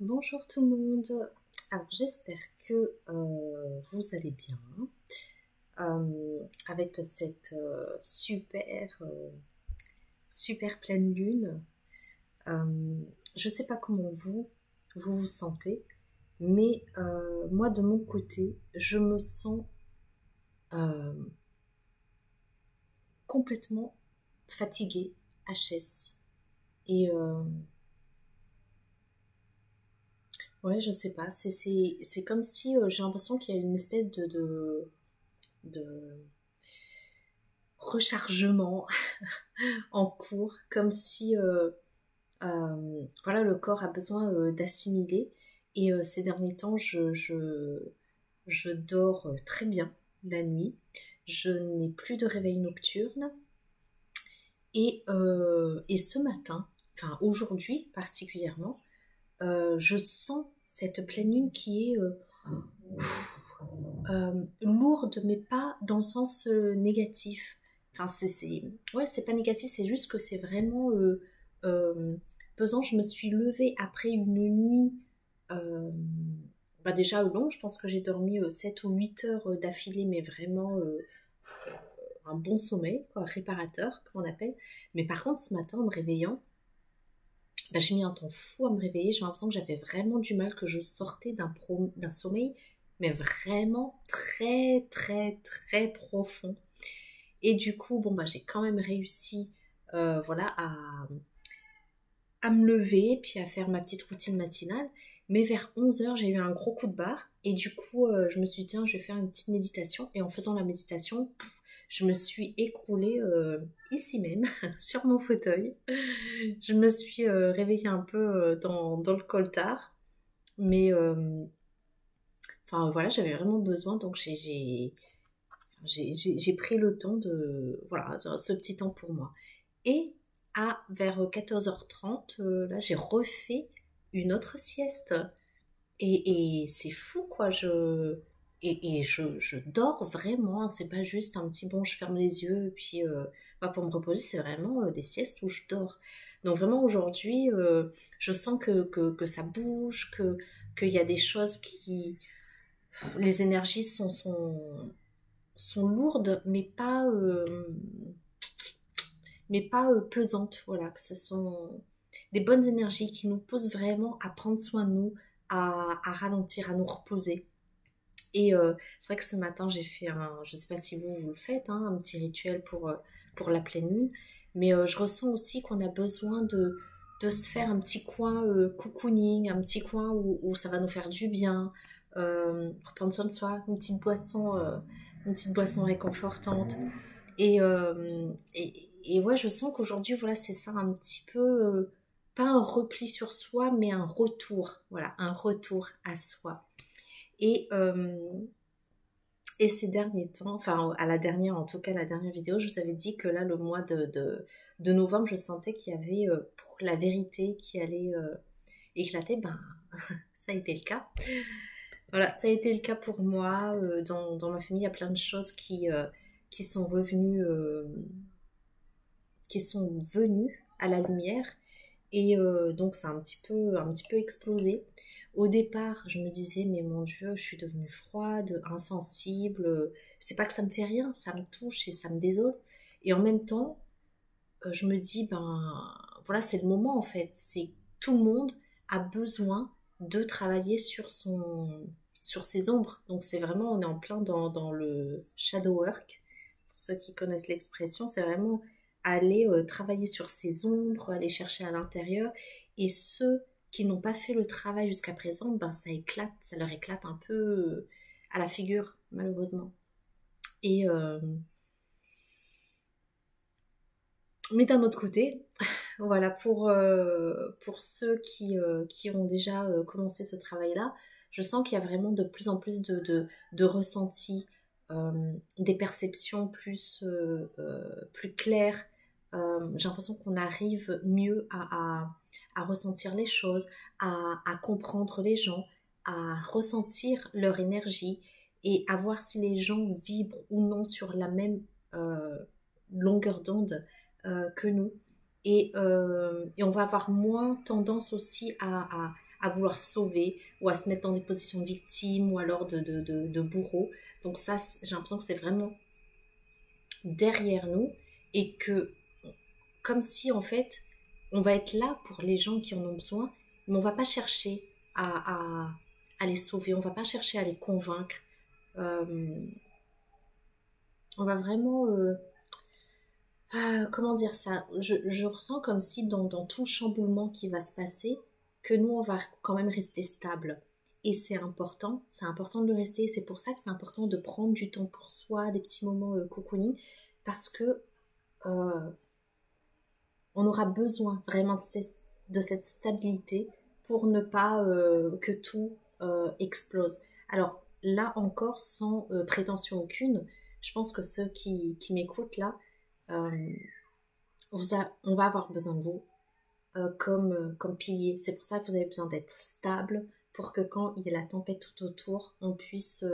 Bonjour tout le monde. Alors j'espère que vous allez bien avec cette super pleine lune. Je sais pas comment vous vous sentez, mais moi de mon côté, je me sens euh, complètement fatiguée, HS. Et ouais, je sais pas, c'est comme si j'ai l'impression qu'il y a une espèce de rechargement en cours, comme si voilà, le corps a besoin d'assimiler. Et ces derniers temps, je dors très bien la nuit. Je n'ai plus de réveil nocturne. Et ce matin, enfin aujourd'hui particulièrement, je sens cette pleine lune qui est lourde, mais pas dans le sens négatif. Enfin, ouais, c'est pas négatif, c'est juste que c'est vraiment euh, pesant. Je me suis levée après une nuit déjà longue. Je pense que j'ai dormi 7 ou 8 heures d'affilée, mais vraiment un bon sommeil, quoi, réparateur, comme on appelle. Mais par contre, ce matin, en me réveillant, j'ai mis un temps fou à me réveiller. J'ai l'impression que j'avais vraiment du mal, que je sortais d'un sommeil, mais vraiment très, très, très profond. Et du coup, j'ai quand même réussi voilà, à me lever, puis à faire ma petite routine matinale. Mais vers 11 heures, j'ai eu un gros coup de barre. Et du coup, je me suis dit, tiens, je vais faire une petite méditation. Et en faisant la méditation, je me suis écroulée ici même, sur mon fauteuil. Je me suis réveillée un peu dans le coltard. Mais enfin voilà, j'avais vraiment besoin. Donc j'ai pris le temps voilà, ce petit temps pour moi. Et vers 14h30, là, j'ai refait une autre sieste. Et c'est fou, quoi. Je dors vraiment, hein. C'est pas juste un petit bon, je ferme les yeux, et puis pour me reposer, c'est vraiment des siestes où je dors. Donc vraiment, aujourd'hui, je sens que ça bouge, qu'il y a des choses qui... Les énergies sont lourdes, mais pas pesantes. Voilà, que ce sont des bonnes énergies qui nous poussent vraiment à prendre soin de nous, à ralentir, à nous reposer. Et c'est vrai que ce matin, j'ai fait je sais pas si vous le faites, hein, un petit rituel pour la pleine lune, mais je ressens aussi qu'on a besoin de se faire un petit coin cocooning, un petit coin où ça va nous faire du bien, reprendre soin de soi, une petite boisson réconfortante. Et ouais, je sens qu'aujourd'hui, voilà, c'est ça un petit peu, pas un repli sur soi, mais un retour, voilà, un retour à soi. Et, euh, et ces derniers temps, enfin à la dernière, en tout cas la dernière vidéo, je vous avais dit que là, le mois de novembre, je sentais qu'il y avait pour la vérité qui allait éclater. Ben, ça a été le cas. Voilà, ça a été le cas pour moi. Dans ma famille, il y a plein de choses qui sont revenues, qui sont venues à la lumière. Et donc ça a un petit peu explosé. Au départ, je me disais, mais mon Dieu, je suis devenue froide, insensible. C'est pas que ça me fait rien, ça me touche et ça me désole. Et en même temps, je me dis, ben voilà, c'est le moment en fait. C'est tout le monde a besoin de travailler sur ses ombres. Donc c'est vraiment, on est en plein dans le shadow work. Pour ceux qui connaissent l'expression, c'est vraiment aller travailler sur ses ombres, aller chercher à l'intérieur. Et ceux qui n'ont pas fait le travail jusqu'à présent, ben ça éclate, ça leur éclate un peu à la figure, malheureusement. Et mais d'un autre côté, voilà, pour ceux qui ont déjà commencé ce travail-là, je sens qu'il y a vraiment de plus en plus de ressentis, des perceptions plus claires. J'ai l'impression qu'on arrive mieux à ressentir les choses, à comprendre les gens, à ressentir leur énergie et à voir si les gens vibrent ou non sur la même euh, longueur d'onde et on va avoir moins tendance aussi à à vouloir sauver ou à se mettre dans des positions de victime ou alors de bourreau. Donc ça, j'ai l'impression que c'est vraiment derrière nous et que comme si en fait on va être là pour les gens qui en ont besoin, mais on va pas chercher à les sauver, on va pas chercher à les convaincre. Euh, on va vraiment comment dire ça, je ressens comme si dans tout le chamboulement qui va se passer, que nous on va quand même rester stable. Et c'est important de le rester. C'est pour ça que c'est important de prendre du temps pour soi, des petits moments cocooning, parce que euh, on aura besoin vraiment de cette stabilité pour ne pas que tout explose. Alors là encore, sans prétention aucune, je pense que ceux qui m'écoutent là, euh, on va avoir besoin de vous comme pilier. C'est pour ça que vous avez besoin d'être stable pour que quand il y a la tempête tout autour, on puisse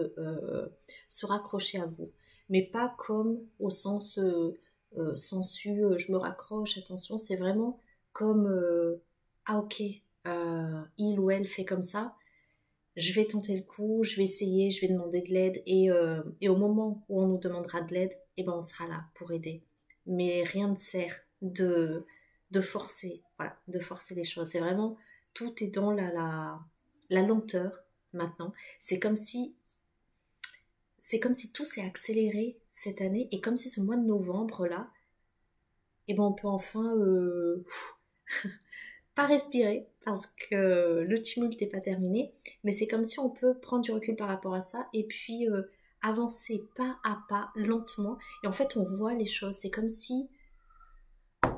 se raccrocher à vous. Mais pas comme au sens sensu, je me raccroche, attention, c'est vraiment comme ah ok, il ou elle fait comme ça, je vais tenter le coup, je vais essayer, je vais demander de l'aide et au moment où on nous demandera de l'aide, eh ben on sera là pour aider. Mais rien ne sert de forcer, voilà, de forcer les choses. C'est vraiment, tout est dans la lenteur maintenant. C'est comme si tout s'est accéléré cette année et comme si ce mois de novembre là, eh ben on peut enfin pas respirer parce que le tumulte n'est pas terminé, mais c'est comme si on peut prendre du recul par rapport à ça et puis avancer pas à pas, lentement. Et en fait, on voit les choses. C'est comme si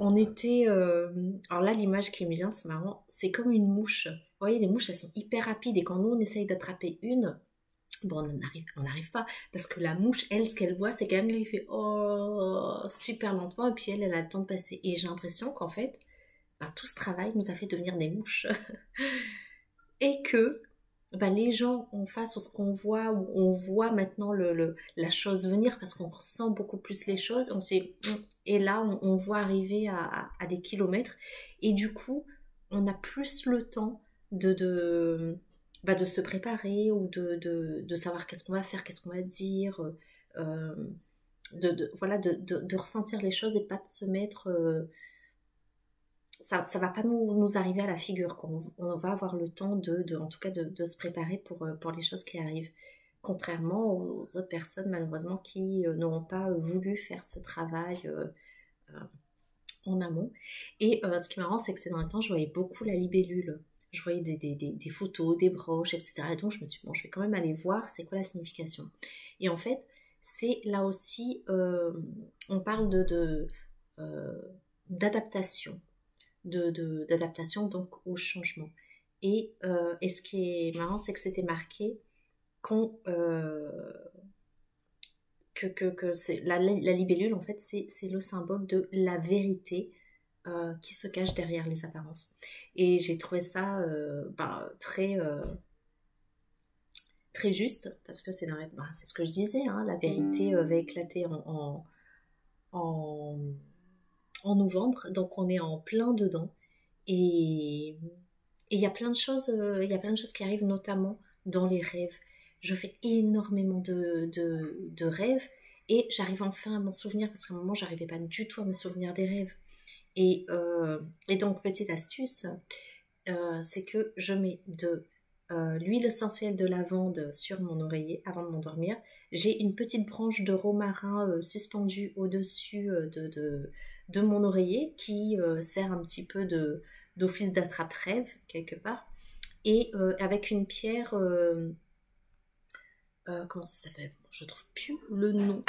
on était... Alors là, l'image qui me vient, c'est marrant, c'est comme une mouche. Vous voyez, les mouches, elles sont hyper rapides et quand nous, on essaye d'attraper une, bon, on n'arrive pas parce que la mouche, elle, ce qu'elle voit, c'est quand même qu'il fait oh super lentement et puis elle a le temps de passer. Et j'ai l'impression qu'en fait, bah, tout ce travail nous a fait devenir des mouches et que bah, les gens en face, ce qu'on voit, où on voit maintenant la chose venir parce qu'on ressent beaucoup plus les choses, et là on voit arriver à des kilomètres et du coup on a plus le temps de se préparer ou de savoir qu'est-ce qu'on va faire, qu'est-ce qu'on va dire, euh, voilà, de ressentir les choses et pas de se mettre ça va pas nous arriver à la figure, quoi. On va avoir le temps en tout cas de se préparer pour les choses qui arrivent. Contrairement aux autres personnes, malheureusement, qui n'auront pas voulu faire ce travail euh, en amont. Et ce qui est marrant, c'est que ces derniers temps, je voyais beaucoup la libellule. Je voyais des photos, des broches, etc. Et donc, je me suis dit, bon, je vais quand même aller voir c'est quoi la signification. Et en fait, c'est là aussi, on parle d'adaptation d'adaptation donc au changement. Et ce qui est marrant, c'est que c'était marqué qu'on, que c'est, la libellule, en fait, c'est le symbole de la vérité qui se cache derrière les apparences. Et j'ai trouvé ça très, très juste, parce que c'est ce que je disais, hein, la vérité va éclater en, en novembre, donc on est en plein dedans. Et il y a plein de choses, il y a plein de choses qui arrivent, notamment dans les rêves. Je fais énormément de rêves et j'arrive enfin à m'en souvenir parce qu'à un moment, j'arrivais pas du tout à me souvenir des rêves. Et donc, petite astuce, c'est que je mets de l'huile essentielle de lavande sur mon oreiller avant de m'endormir. J'ai une petite branche de romarin suspendue au-dessus de mon oreiller qui sert un petit peu d'office d'attrape-rêve quelque part. Et avec une pierre, comment ça s'appelle? Je trouve plus le nom.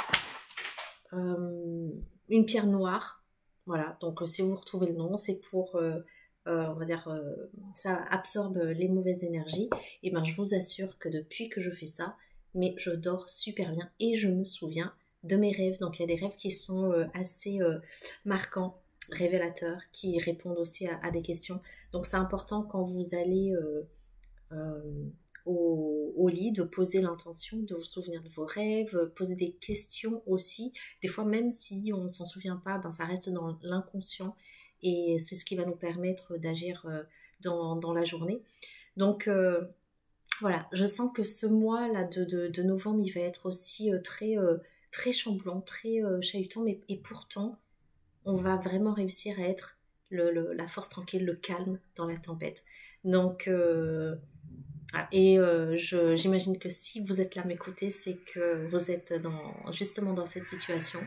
Une pierre noire. Voilà, donc si vous retrouvez le nom, c'est pour on va dire, ça absorbe les mauvaises énergies. Et ben, je vous assure que depuis que je fais ça, mais je dors super bien et je me souviens de mes rêves. Donc, il y a des rêves qui sont assez marquants, révélateurs, qui répondent aussi à des questions. Donc, c'est important quand vous allez euh, au lit de poser l'intention de vous souvenir de vos rêves, poser des questions aussi. Des fois, même si on ne s'en souvient pas, ben, ça reste dans l'inconscient et c'est ce qui va nous permettre d'agir dans la journée. Donc voilà, je sens que ce mois-là de novembre, il va être aussi très chamboulant, très chahutant, et pourtant, on va vraiment réussir à être la force tranquille, le calme dans la tempête. Donc, j'imagine que si vous êtes là à m'écouter, c'est que vous êtes justement dans cette situation.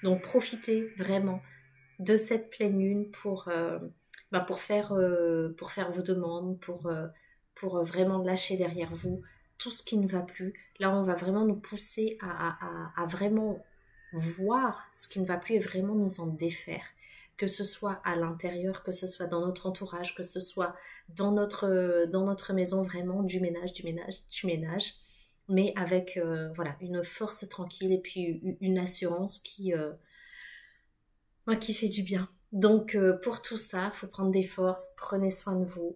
Donc, profitez vraiment de cette pleine lune pour faire vos demandes, pour vraiment lâcher derrière vous tout ce qui ne va plus. Là, on va vraiment nous pousser à vraiment voir ce qui ne va plus et vraiment nous en défaire. Que ce soit à l'intérieur, que ce soit dans notre entourage, que ce soit dans notre maison, vraiment du ménage, du ménage, du ménage, mais avec voilà, une force tranquille et puis une assurance qui fait du bien. Donc pour tout ça, il faut prendre des forces, prenez soin de vous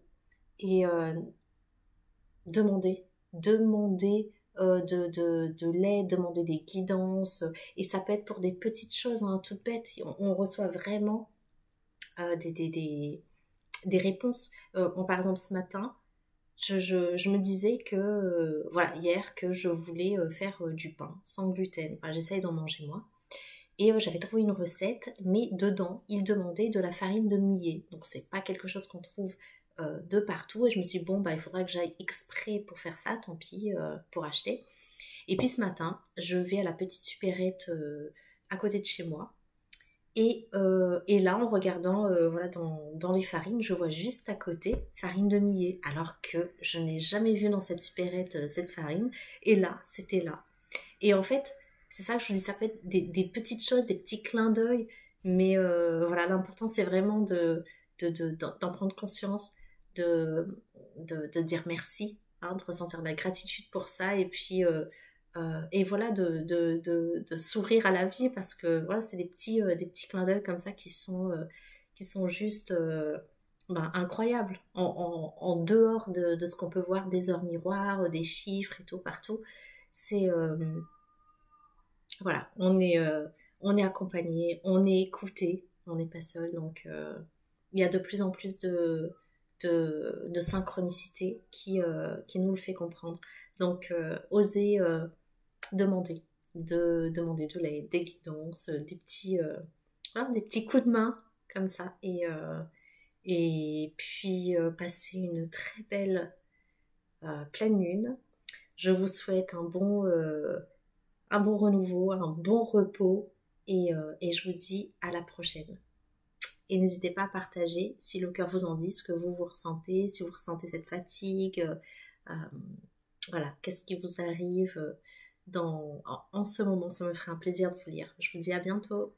et demandez de l'aide, demandez des guidances. Et ça peut être pour des petites choses, hein, toutes bêtes. On reçoit vraiment des réponses. Par exemple, ce matin, je me disais que, voilà, hier, que je voulais faire du pain sans gluten. Enfin, j'essaye d'en manger moi. Et j'avais trouvé une recette, mais dedans, il demandait de la farine de millet. Donc, c'est pas quelque chose qu'on trouve de partout. Et je me suis dit, bon, bah, il faudra que j'aille exprès pour faire ça, tant pis, pour acheter. Et puis ce matin, je vais à la petite supérette à côté de chez moi. Et là, en regardant voilà, dans les farines, je vois juste à côté farine de millet, alors que je n'ai jamais vu dans cette supérette cette farine. Et là, c'était là. Et en fait, c'est ça que je vous dis, ça peut être des petites choses, des petits clins d'œil, mais voilà, l'important c'est vraiment d'en prendre conscience, de dire merci, hein, de ressentir de la gratitude pour ça, et puis et voilà, de sourire à la vie, parce que voilà, c'est des petits clins d'œil comme ça qui sont juste incroyables, en dehors de ce qu'on peut voir des heures miroirs, des chiffres et tout partout. C'est voilà, on est accompagné, on est écouté, on n'est pas seul. Donc il y a de plus en plus de synchronicité qui nous le fait comprendre. Donc osez demander, demander de l'aide, des guidances, voilà, des petits coups de main comme ça. Et puis passer une très belle pleine lune. Je vous souhaite un bon renouveau, un bon repos, et je vous dis à la prochaine. Et n'hésitez pas à partager si le cœur vous en dit, ce que vous ressentez, si vous ressentez cette fatigue, euh, voilà, qu'est-ce qui vous arrive en ce moment. Ça me ferait un plaisir de vous lire. Je vous dis à bientôt.